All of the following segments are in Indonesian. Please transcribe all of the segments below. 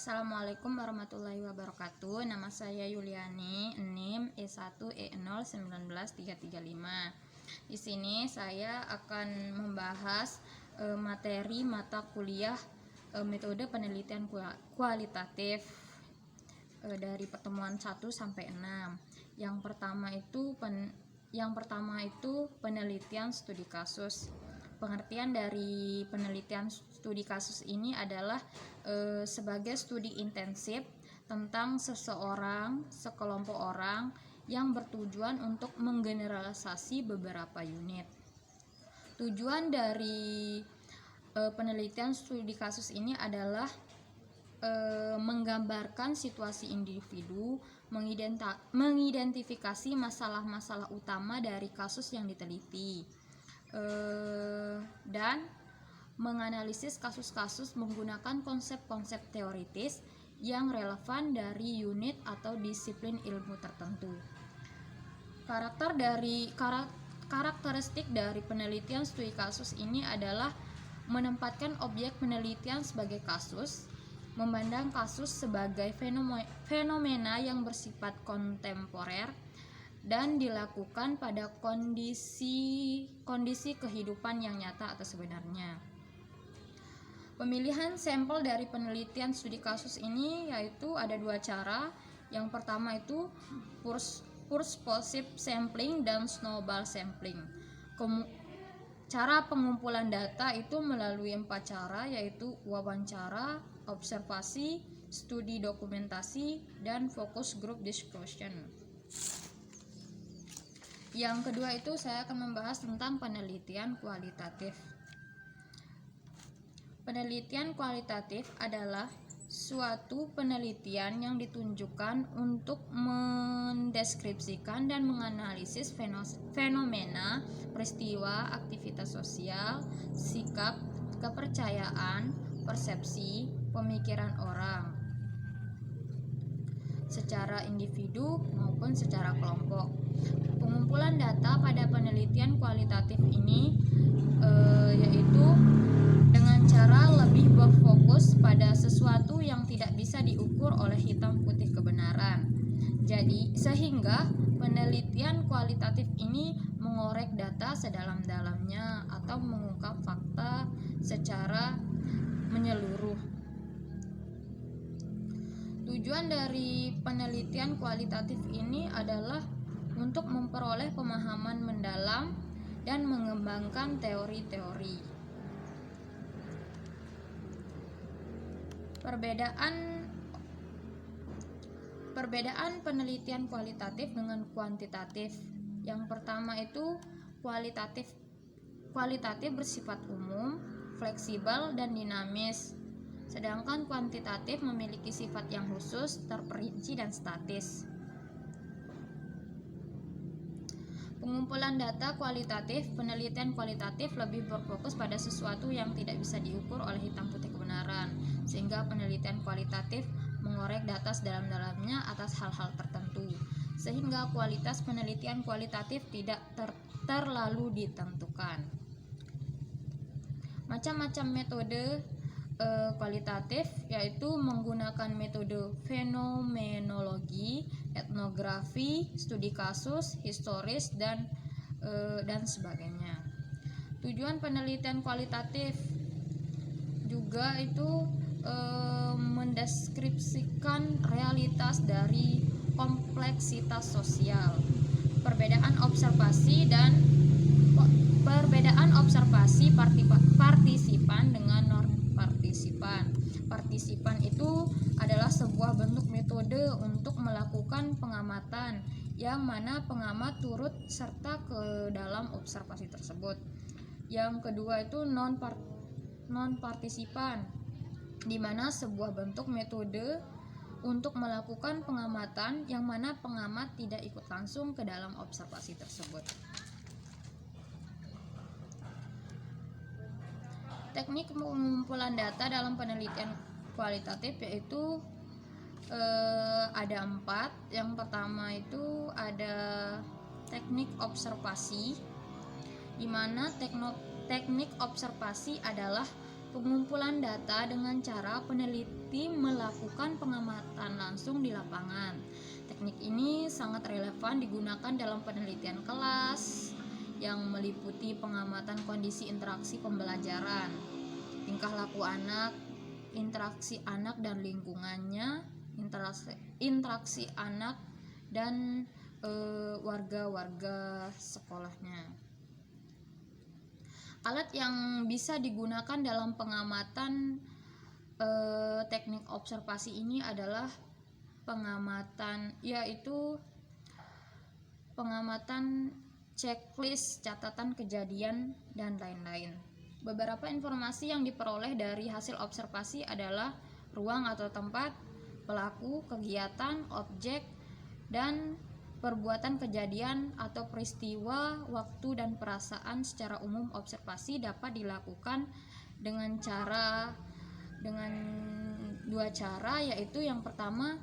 Assalamualaikum warahmatullahi wabarakatuh. Nama saya Yuliani, NIM E1E0191335. Di sini saya akan membahas materi mata kuliah metode penelitian kualitatif dari pertemuan 1 sampai 6. Yang pertama itu penelitian studi kasus. Pengertian dari penelitian studi kasus ini adalah sebagai studi intensif tentang sekelompok orang yang bertujuan untuk menggeneralisasi beberapa unit. Tujuan dari penelitian studi kasus ini adalah menggambarkan situasi individu, mengidentifikasi masalah-masalah utama dari kasus yang diteliti, dan menganalisis kasus-kasus menggunakan konsep-konsep teoritis yang relevan dari unit atau disiplin ilmu tertentu. Karakteristik dari penelitian studi kasus ini adalah menempatkan objek penelitian sebagai kasus, memandang kasus sebagai fenomena yang bersifat kontemporer, dan dilakukan pada kondisi kehidupan yang nyata atau sebenarnya. Pemilihan sampel dari penelitian studi kasus ini yaitu ada dua cara. Yang pertama itu purposive sampling dan snowball sampling. Cara pengumpulan data itu melalui 4 cara, yaitu wawancara, observasi, studi dokumentasi, dan focus group discussion. Yang kedua itu saya akan membahas tentang penelitian kualitatif. Penelitian kualitatif adalah suatu penelitian yang ditunjukkan untuk mendeskripsikan dan menganalisis fenomena, peristiwa, aktivitas sosial, sikap, kepercayaan, persepsi, pemikiran orang secara individu maupun secara kelompok. Pengumpulan data pada penelitian kualitatif ini yaitu dengan cara lebih berfokus pada sesuatu yang tidak bisa diukur oleh hitam putih kebenaran. Jadi, sehingga penelitian kualitatif ini mengorek data sedalam-dalamnya atau mengungkap fakta secara menyeluruh. Tujuan dari penelitian kualitatif ini adalah untuk memperoleh pemahaman mendalam dan mengembangkan teori-teori. Perbedaan penelitian kualitatif dengan kuantitatif. Yang pertama itu kualitatif bersifat umum, fleksibel, dan dinamis. Sedangkan kuantitatif memiliki sifat yang khusus, terperinci, dan statis. Pengumpulan data kualitatif. Penelitian kualitatif lebih berfokus pada sesuatu yang tidak bisa diukur oleh hitam putih kebenaran, sehingga penelitian kualitatif mengorek data sedalam-dalamnya atas hal-hal tertentu, sehingga kualitas penelitian kualitatif tidak terlalu ditentukan. Macam-macam metode kualitatif yaitu menggunakan metode fenomenologi, etnografi, studi kasus, historis, dan sebagainya. Tujuan penelitian kualitatif juga itu mendeskripsikan realitas dari kompleksitas sosial, perbedaan observasi partisipan dengan non partisipan. Partisipan itu adalah sebuah bentuk metode untuk melakukan pengamatan, yang mana pengamat turut serta ke dalam observasi tersebut. Yang kedua itu non partisipan, di mana sebuah bentuk metode untuk melakukan pengamatan yang mana pengamat tidak ikut langsung ke dalam observasi tersebut. Teknik pengumpulan data dalam penelitian kualitatif yaitu ada 4. Yang pertama itu ada teknik observasi, di mana teknik observasi adalah Pengumpulan data dengan cara peneliti melakukan pengamatan langsung di lapangan. Teknik ini sangat relevan digunakan dalam penelitian kelas yang meliputi pengamatan kondisi interaksi pembelajaran, tingkah laku anak, interaksi anak dan lingkungannya, interaksi anak dan warga-warga sekolahnya. Alat yang bisa digunakan dalam pengamatan teknik observasi ini adalah pengamatan, yaitu pengamatan checklist, catatan kejadian, dan lain-lain. Beberapa informasi yang diperoleh dari hasil observasi adalah ruang atau tempat, pelaku, kegiatan, objek, dan perbuatan kejadian atau peristiwa, waktu, dan perasaan. Secara umum observasi dapat dilakukan dengan dua cara, yaitu yang pertama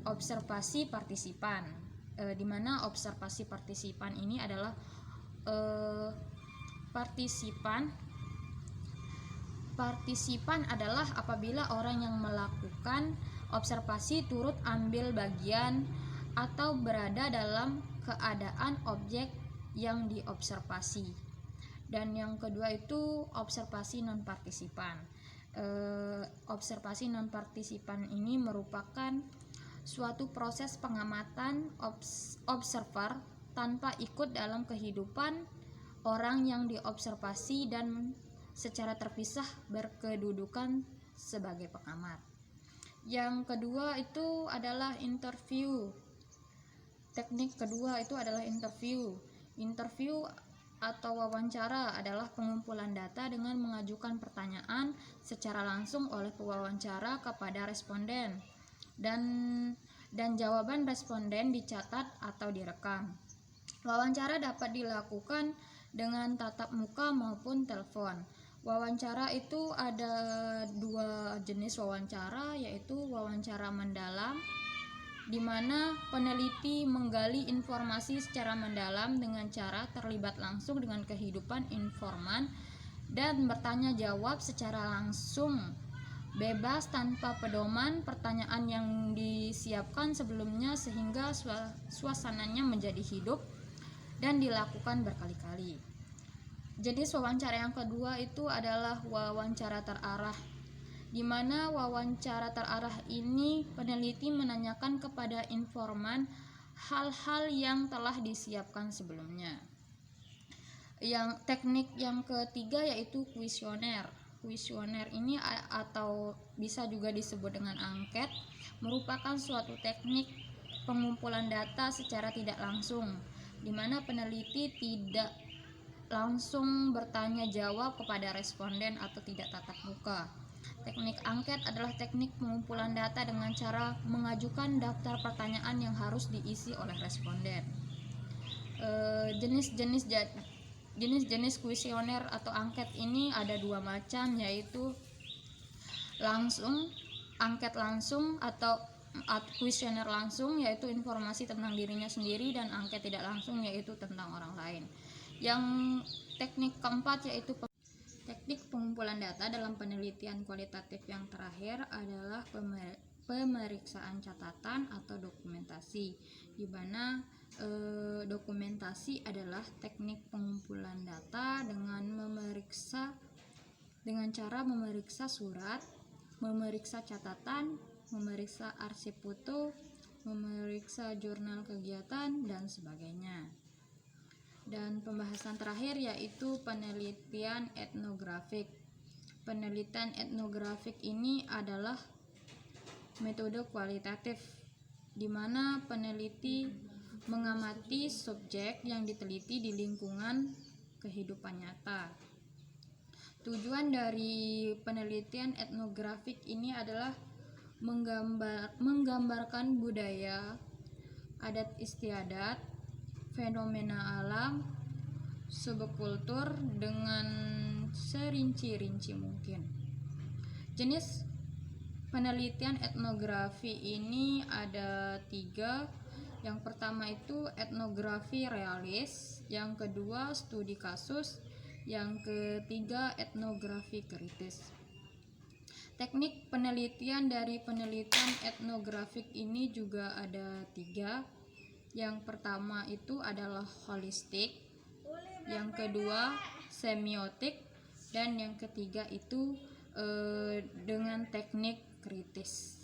observasi partisipan, di mana observasi partisipan ini adalah partisipan adalah apabila orang yang melakukan observasi turut ambil bagian atau berada dalam keadaan objek yang diobservasi. Dan yang kedua itu observasi non-partisipan. Observasi non-partisipan ini merupakan suatu proses pengamatan observer tanpa ikut dalam kehidupan orang yang diobservasi dan secara terpisah berkedudukan sebagai pengamat. Yang kedua itu adalah interview. Teknik kedua itu adalah interview. Interview atau wawancara adalah pengumpulan data dengan mengajukan pertanyaan secara langsung oleh pewawancara kepada responden, dan jawaban responden dicatat atau direkam. Wawancara dapat dilakukan dengan tatap muka maupun telepon. Wawancara itu ada dua jenis wawancara, yaitu wawancara mendalam, di mana peneliti menggali informasi secara mendalam dengan cara terlibat langsung dengan kehidupan informan dan bertanya jawab secara langsung, bebas tanpa pedoman pertanyaan yang disiapkan sebelumnya, sehingga suasananya menjadi hidup dan dilakukan berkali-kali. Jenis wawancara yang kedua itu adalah wawancara terarah, di mana wawancara terarah ini peneliti menanyakan kepada informan hal-hal yang telah disiapkan sebelumnya. Yang teknik yang ketiga yaitu kuesioner. Kuesioner ini atau bisa juga disebut dengan angket, merupakan suatu teknik pengumpulan data secara tidak langsung, di mana peneliti tidak langsung bertanya jawab kepada responden atau tidak tatap muka. Teknik angket adalah teknik pengumpulan data dengan cara mengajukan daftar pertanyaan yang harus diisi oleh responden. Jenis kuesioner atau angket ini ada dua macam, yaitu angket langsung atau kuesioner langsung, yaitu informasi tentang dirinya sendiri, dan angket tidak langsung, yaitu tentang orang lain. Yang teknik keempat yaitu teknik pengumpulan data dalam penelitian kualitatif yang terakhir adalah pemeriksaan catatan atau dokumentasi, di mana dokumentasi adalah teknik pengumpulan data dengan cara memeriksa surat, memeriksa catatan, memeriksa arsip foto, memeriksa jurnal kegiatan, dan sebagainya. Dan pembahasan terakhir yaitu penelitian etnografik. Penelitian etnografik ini adalah metode kualitatif, di mana peneliti mengamati subjek yang diteliti di lingkungan kehidupan nyata. Tujuan dari penelitian etnografik ini adalah menggambarkan budaya, adat istiadat, fenomena alam, subkultur dengan serinci-rinci mungkin. Jenis penelitian etnografi ini ada 3. Yang pertama itu etnografi realis, yang kedua studi kasus, yang ketiga etnografi kritis. Teknik penelitian dari penelitian etnografik ini juga ada 3. Yang pertama itu adalah holistik, yang kedua semiotik, dan yang ketiga itu dengan teknik kritis.